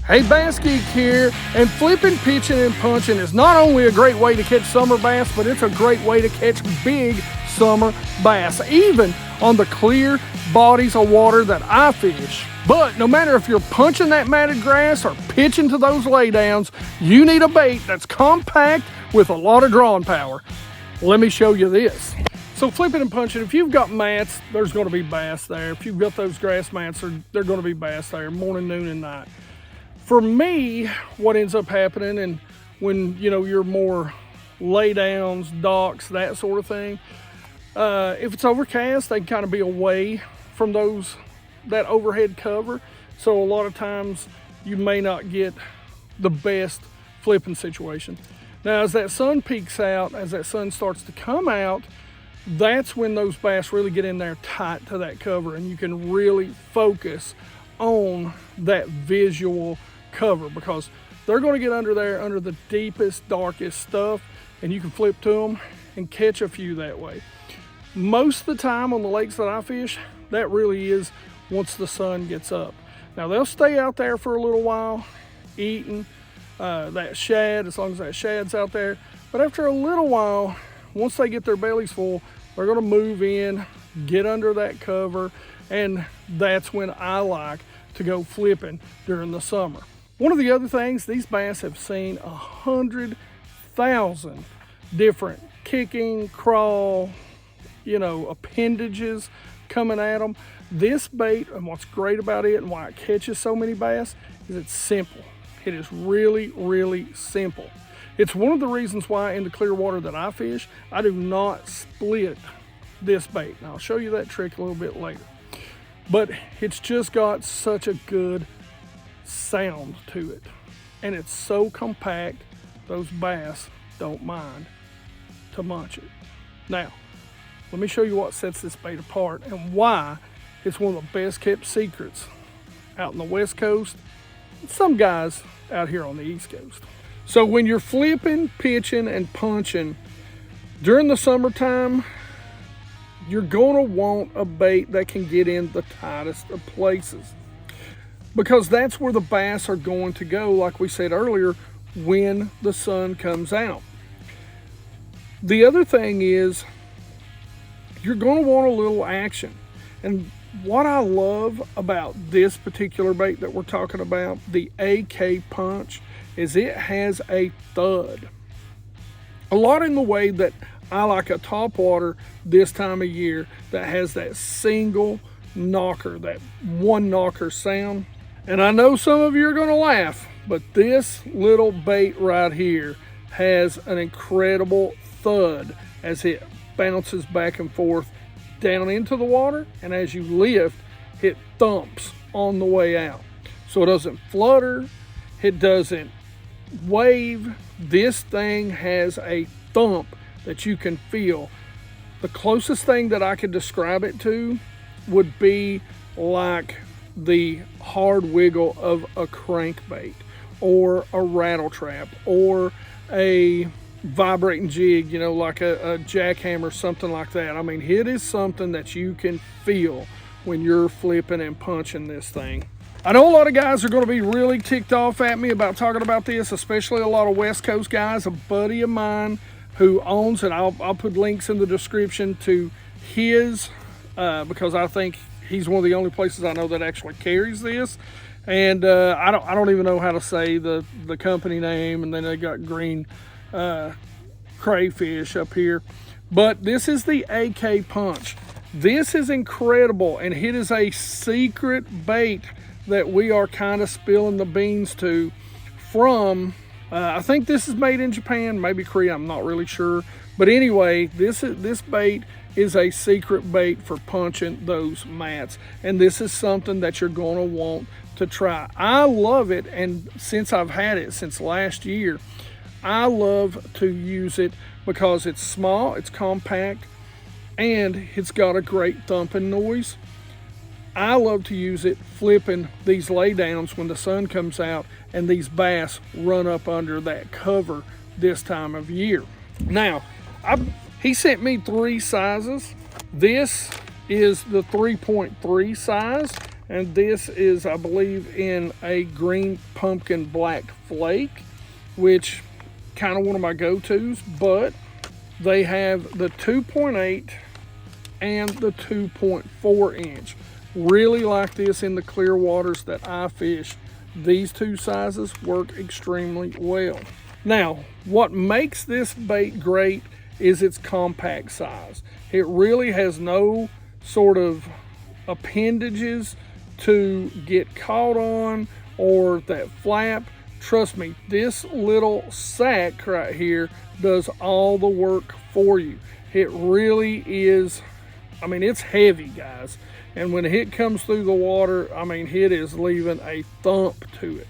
Hey, BassGeek here, and flipping, pitching, and punching is not only a great way to catch summer bass, but it's a great way to catch big summer bass, even on the clear bodies of water that I fish. But no matter if you're punching that matted grass or pitching to those laydowns, you need a bait that's compact with a lot of drawing power. Let me show you this. So flipping and punching, if you've got mats, there's going to be bass there. If you've got those grass mats, they're going to be bass there morning, noon, and night. For me, what ends up happening, and when you're more laydowns, docks, that sort of thing, if it's overcast, they can kind of be away from that overhead cover. So a lot of times you may not get the best flipping situation. Now, as that sun peaks out, as that sun starts to come out, that's when those bass really get in there tight to that cover, and you can really focus on that visual cover, because they're going to get under there, under the deepest, darkest stuff, and you can flip to them and catch a few that way. Most of the time on the lakes that I fish, that really is once the sun gets up. Now, they'll stay out there for a little while eating that shad, as long as that shad's out there, but after a little while, once they get their bellies full, they're going to move in, get under that cover, and that's when I like to go flipping during the summer. One of the other things, these bass have seen 100,000 different kicking, crawl, appendages coming at them. This bait, and what's great about it and why it catches so many bass, is it's simple. It is really, really simple. It's one of the reasons why in the clear water that I fish, I do not split this bait. And I'll show you that trick a little bit later. But it's just got such a good sound to it. And it's so compact, those bass don't mind to munch it. Now, let me show you what sets this bait apart and why it's one of the best kept secrets out in the West Coast, and some guys out here on the East Coast. So when you're flipping, pitching, and punching during the summertime, you're gonna want a bait that can get in the tightest of places, because that's where the bass are going to go, like we said earlier, when the sun comes out. The other thing is, you're gonna want a little action. And what I love about this particular bait that we're talking about, the AK Punch, is it has a thud. A lot in the way that I like a topwater this time of year that has that single knocker, that one knocker sound. And I know some of you are gonna laugh, but this little bait right here has an incredible thud as it bounces back and forth down into the water, and as you lift, it thumps on the way out. So it doesn't flutter, it doesn't wave. This thing has a thump that you can feel. The closest thing that I could describe it to would be like the hard wiggle of a crankbait or a rattle trap or a vibrating jig, like a jackhammer, something like that. I mean, it is something that you can feel when you're flipping and punching this thing. I know a lot of guys are going to be really ticked off at me about talking about this, especially a lot of West Coast guys. A buddy of mine who owns, and I'll put links in the description to his, because I think he's one of the only places I know that actually carries this. And I don't even know how to say the company name, and then they got green crayfish up here. But this is the AK Punch. This is incredible, and it is a secret bait that we are kind of spilling the beans to from, I think this is made in Japan, maybe Korea, I'm not really sure. But anyway, this bait is a secret bait for punching those mats, and this is something that you're going to want to try. I love it, and since I've had it since last year, I love to use it because it's small, it's compact, and it's got a great thumping noise. I love to use it flipping these laydowns when the sun comes out and these bass run up under that cover this time of year. Now, he sent me 3 sizes. This is the 3.3 size, And this is, I believe, in a green pumpkin black flake, which kind of one of my go-tos, but they have the 2.8 and the 2.4 inch. Really like this in the clear waters that I fish. These two sizes work extremely well. Now, what makes this bait great is its compact size. It really has no sort of appendages to get caught on or that flap. Trust me, this little sack right here does all the work for you. It really is, I mean, it's heavy, guys. And when it comes through the water, I mean, it is leaving a thump to it.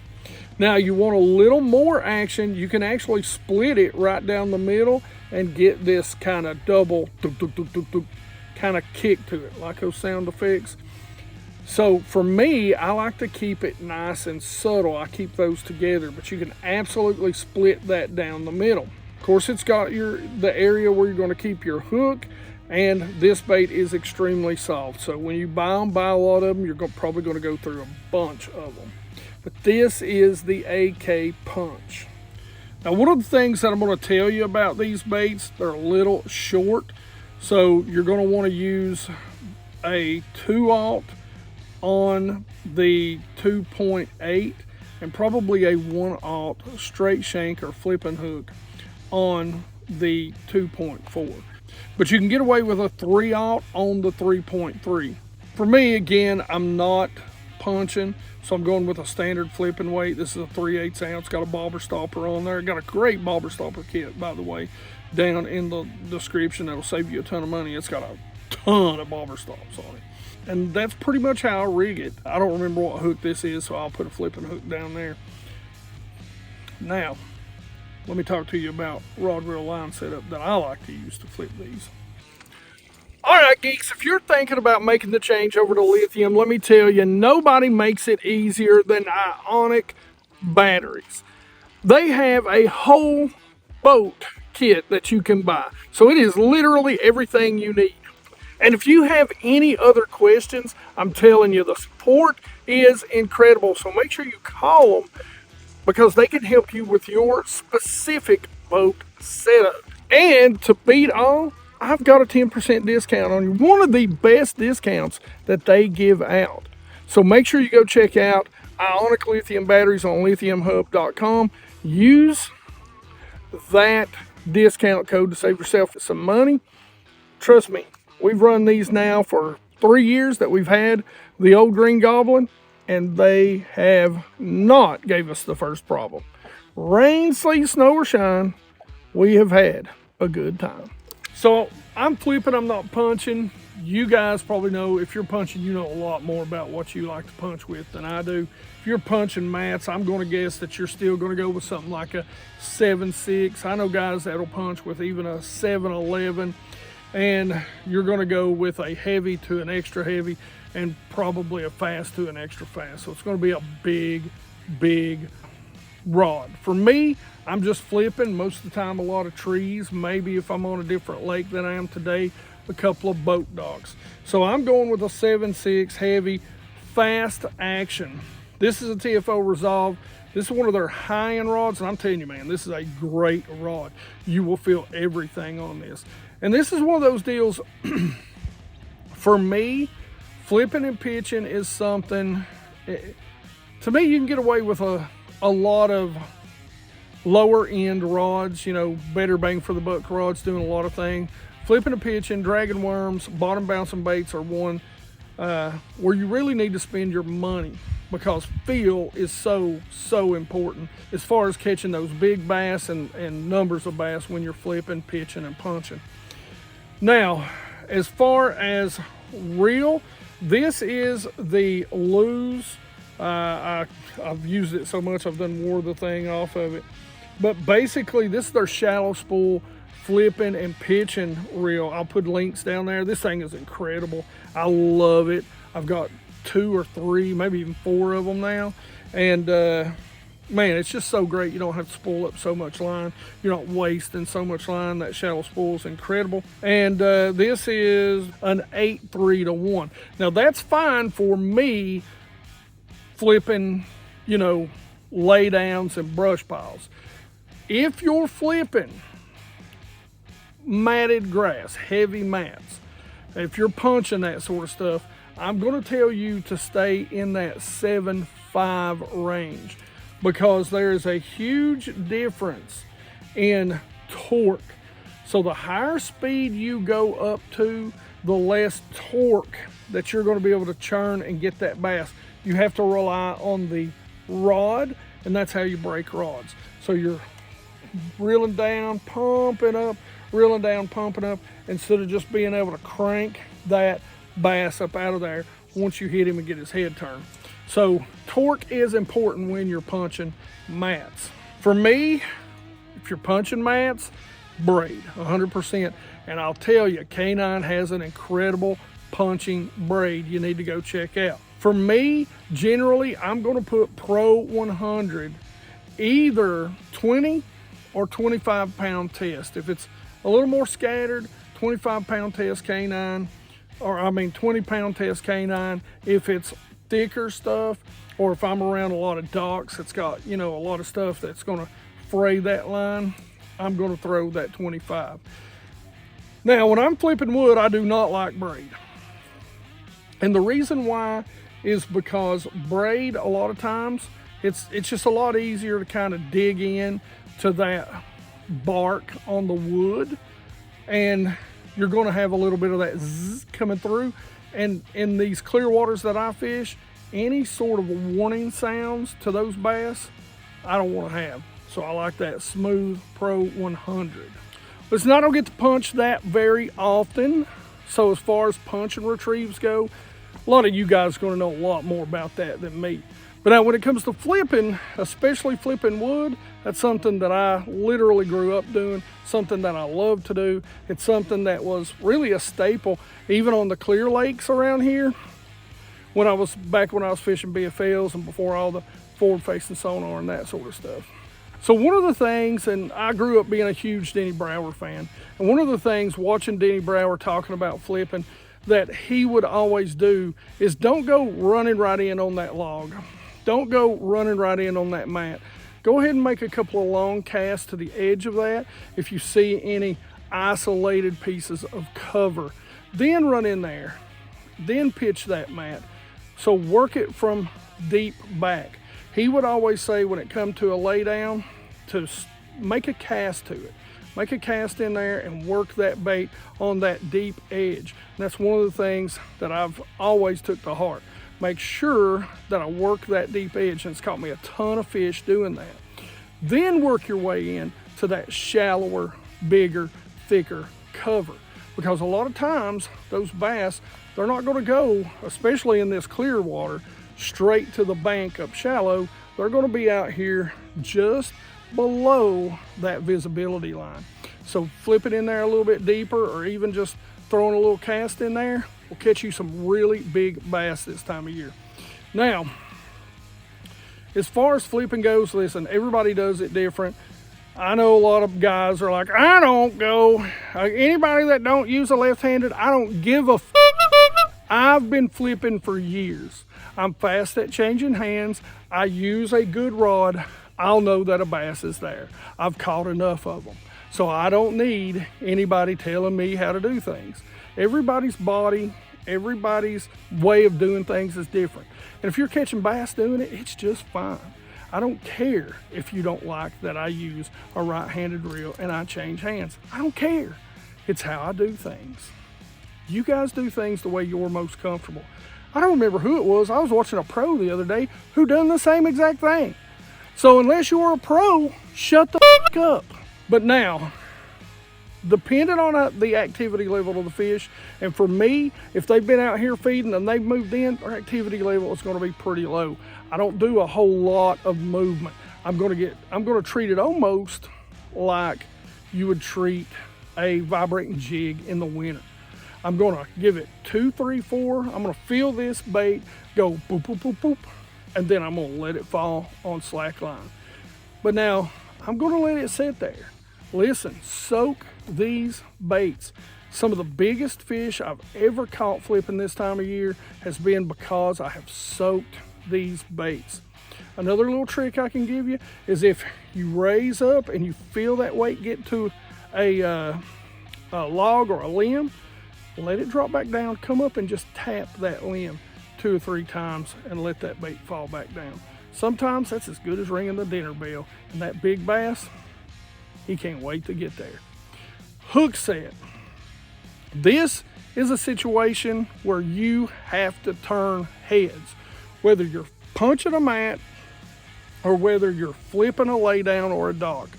Now, you want a little more action, you can actually split it right down the middle and get this kind of double kind of kick to it, like those sound effects. So for me, I like to keep it nice and subtle. I keep those together, but you can absolutely split that down the middle. Of course, it's got the area where you're going to keep your hook, and this bait is extremely soft. So when you buy a lot of them, you're probably going to go through a bunch of them. But this is the AK Punch. Now, one of the things that I'm going to tell you about these baits, they're a little short. So you're going to want to use a 2/0 on the 2.8 and probably a 1/0 straight shank or flipping hook on the 2.4. But you can get away with a 3/0 on the 3.3. For me, again, I'm not punching, so I'm going with a standard flipping weight. This is a 3/8 ounce, got a bobber stopper on there. Got a great bobber stopper kit, by the way, down in the description. That'll save you a ton of money. It's got a ton of bobber stops on it. And that's pretty much how I rig it. I don't remember what hook this is, so I'll put a flipping hook down there. Now, let me talk to you about rod reel line setup that I like to use to flip these. All right, geeks, if you're thinking about making the change over to lithium, let me tell you, nobody makes it easier than Ionic batteries. They have a whole boat kit that you can buy. So it is literally everything you need. And if you have any other questions, I'm telling you, the support is incredible. So make sure you call them because they can help you with your specific boat setup. And to beat all, I've got a 10% discount on you. One of the best discounts that they give out. So make sure you go check out Ionic Lithium batteries on lithiumhub.com. Use that discount code to save yourself some money. Trust me, we've run these now for 3 years that we've had the old Green Goblin, and they have not gave us the first problem. Rain, sleet, snow, or shine, we have had a good time. So I'm flipping, I'm not punching. You guys probably know, if you're punching, you know a lot more about what you like to punch with than I do. If you're punching mats, I'm going to guess that you're still going to go with something like a 7.6. I know guys that'll punch with even a 7.11. And you're going to go with a heavy to an extra heavy and probably a fast to an extra fast. So it's going to be a big rod. For me, I'm just flipping most of the time, a lot of trees. Maybe if I'm on a different lake than I am today, a couple of boat docks. So I'm going with a 7.6 heavy, fast action. This is a TFO Resolve. This is one of their high-end rods, and I'm telling you, man, this is a great rod. You will feel everything on this. And this is one of those deals, for me, flipping and pitching is something, to me, you can get away with a lot of lower end rods, you know, better bang for the buck rods doing a lot of things. Flipping and pitching, dragging worms, bottom bouncing baits are one where you really need to spend your money because feel is so important as far as catching those big bass and numbers of bass when you're flipping, pitching, and punching. Now, as far as reel, this is the Lose. I've used it so much I've done wore the thing off of it. But basically, this is their shallow spool flipping and pitching reel. I'll put links down there. This thing is incredible. I love it. I've got 2 or 3, maybe even 4 of them now. And man, it's just so great. You don't have to spool up so much line. You're not wasting so much line. That shallow spool is incredible. And this is an 8-3-1. Now that's fine for me flipping, you know, lay downs and brush piles. If you're flipping matted grass, heavy mats, if you're punching that sort of stuff, I'm going to tell you to stay in that 7.5 range, because there is a huge difference in torque. So the higher speed you go up to, the less torque that you're going to be able to churn and get that bass. You have to rely on the rod, and that's how you break rods. So you're reeling down, pumping up, reeling down, pumping up, instead of just being able to crank that bass up out of there once you hit him and get his head turned. So torque is important when you're punching mats. For me, if you're punching mats, braid 100%. And I'll tell you, K9 has an incredible punching braid you need to go check out. For me, generally, I'm going to put Pro 100 either 20 or 25 pound test. If it's a little more scattered, 25 pound test K9, or I mean 20 pound test K9. If it's thicker stuff, or if I'm around a lot of docks, it's got, you know, a lot of stuff that's going to fray that line, I'm going to throw that 25. Now, when I'm flipping wood, I do not like braid. And the reason why is because braid, a lot of times, it's just a lot easier to kind of dig in to that bark on the wood, and you're going to have a little bit of that zzz coming through. And in these clear waters that I fish, any sort of warning sounds to those bass, I don't want to have. So I like that smooth Pro 100. Listen, I don't get to punch that very often. So as far as punch and retrieves go, a lot of you guys are going to know a lot more about that than me. But now when it comes to flipping, especially flipping wood, that's something that I literally grew up doing, something that I love to do. It's something that was really a staple, even on the clear lakes around here. When I was fishing BFLs and before all the forward-facing sonar and that sort of stuff. So one of the things, and I grew up being a huge Denny Brower fan, and one of the things watching Denny Brower talking about flipping that he would always do is don't go running right in on that log. Don't go running right in on that mat. Go ahead and make a couple of long casts to the edge of that if you see any isolated pieces of cover. Then run in there. Then pitch that mat. So work it from deep back. He would always say when it come to a lay down to make a cast to it. Make a cast in there and work that bait on that deep edge. And that's one of the things that I've always took to heart. Make sure that I work that deep edge, and it's caught me a ton of fish doing that. Then work your way in to that shallower, bigger, thicker cover. Because a lot of times those bass, they're not going to go, especially in this clear water, straight to the bank up shallow. They're going to be out here just below that visibility line. So flip it in there a little bit deeper, or even just throwing a little cast in there will catch you some really big bass this time of year. Now, as far as flipping goes, listen, everybody does it different. I know a lot of guys are like, I don't go. Anybody that don't use a left-handed, I don't give a f. I've been flipping for years. I'm fast at changing hands. I use a good rod. I'll know that a bass is there. I've caught enough of them. So I don't need anybody telling me how to do things. Everybody's body, everybody's way of doing things is different. And if you're catching bass doing it, it's just fine. I don't care if you don't like that I use a right-handed reel and I change hands. I don't care. It's how I do things. You guys do things the way you're most comfortable. I don't remember who it was. I was watching a pro the other day who done the same exact thing. So unless you're a pro, shut the f up. But now, depending on the activity level of the fish, and for me, if they've been out here feeding and they've moved in, their activity level is going to be pretty low. I don't do a whole lot of movement. I'm going to treat it almost like you would treat a vibrating jig in the winter. I'm going to give it 2, 3, 4. I'm going to feel this bait go boop, boop, boop, boop. and then I'm gonna let it fall on slack line. But now I'm gonna let it sit there. Listen, soak these baits. Some of the biggest fish I've ever caught flipping this time of year has been because I have soaked these baits. Another little trick I can give you is if you raise up and you feel that weight get to a log or a limb, let it drop back down, come up and just tap that limb 2 or 3 times and let that bait fall back down. Sometimes that's as good as ringing the dinner bell. And that big bass, he can't wait to get there. Hook set. This is a situation where you have to turn heads. Whether you're punching a mat or whether you're flipping a laydown or a dock,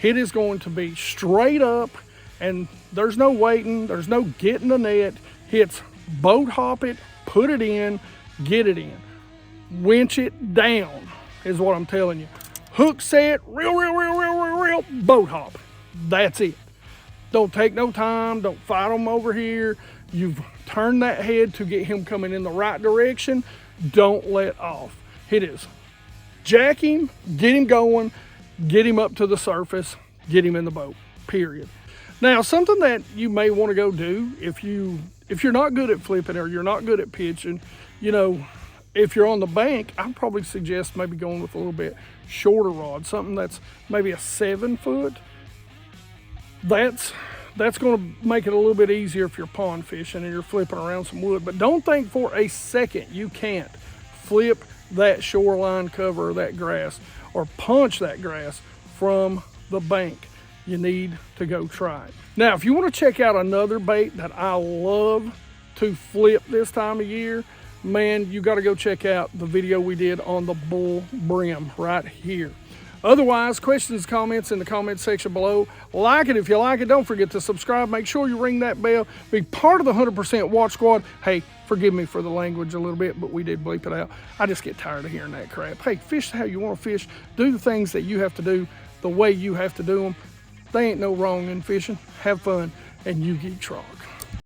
it is going to be straight up, and there's no waiting, there's no getting the net. It's boat hop it, put it in, get it in. Winch it down is what I'm telling you. Hook set, reel, boat hop. That's it. Don't take no time, don't fight them over here. You've turned that head to get him coming in the right direction. Don't let off. It is jack him, get him going, get him up to the surface, get him in the boat, period. Now, something that you may want to go do if you're not good at flipping or you're not good at pitching, you know, if you're on the bank, I'd probably suggest maybe going with a little bit shorter rod, something that's maybe a 7 foot. That's going to make it a little bit easier if you're pond fishing and you're flipping around some wood. But don't think for a second you can't flip that shoreline cover or that grass or punch that grass from the bank. You need to go try it. Now, if you want to check out another bait that I love to flip this time of year, man, you got to go check out the video we did on the bull brim right here. Otherwise, questions, comments in the comment section below. Like it if you like it. Don't forget to subscribe. Make sure you ring that bell. Be part of the 100% Watch Squad. Hey, forgive me for the language a little bit, but we did bleep it out. I just get tired of hearing that crap. Hey, fish how you want to fish. Do the things that you have to do the way you have to do them. There ain't no wrong in fishing. Have fun, and you geek trog.